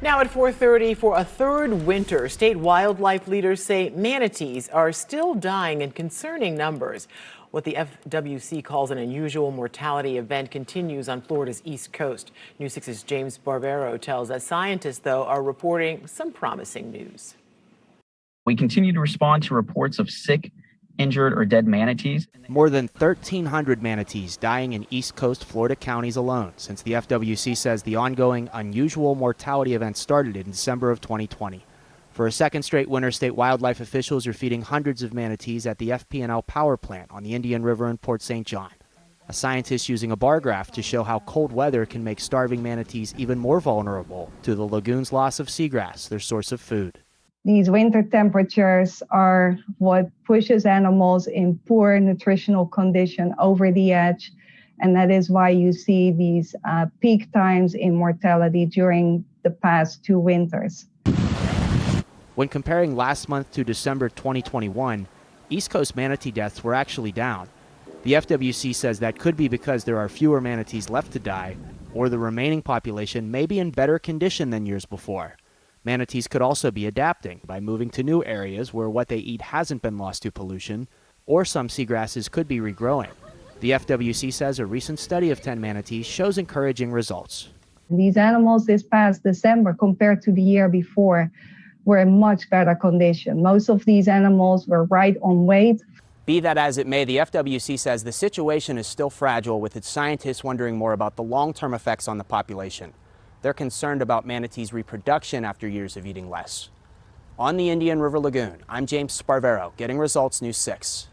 Now at 4:30, for a third winter, state wildlife leaders say manatees are still dying in concerning numbers. What the FWC calls an unusual mortality event continues on Florida's east coast. News 6's James Barbero tells us scientists, though, are reporting some promising news. We continue to respond to reports of sick, injured, or dead manatees. More than 1,300 manatees dying in East Coast Florida counties alone since the FWC says the ongoing unusual mortality event started in December of 2020. For a second straight winter, state wildlife officials are feeding hundreds of manatees at the FP&L power plant on the Indian River in Port St. John. A scientist using a bar graph to show how cold weather can make starving manatees even more vulnerable to the lagoon's loss of seagrass, their source of food. These winter temperatures are what pushes animals in poor nutritional condition over the edge, and that is why you see these peak times in mortality during the past 2 winters. When comparing last month to December 2021, East Coast manatee deaths were actually down. The FWC says that could be because there are fewer manatees left to die, or the remaining population may be in better condition than years before. Manatees could also be adapting by moving to new areas where what they eat hasn't been lost to pollution, or some seagrasses could be regrowing. The FWC says a recent study of 10 manatees shows encouraging results. These animals this past December compared to the year before were in much better condition. Most of these animals were right on weight. Be that as it may, the FWC says the situation is still fragile, with its scientists wondering more about the long-term effects on the population. They're concerned about manatees' reproduction after years of eating less. On the Indian River Lagoon, I'm James Sparvero, getting results, News 6.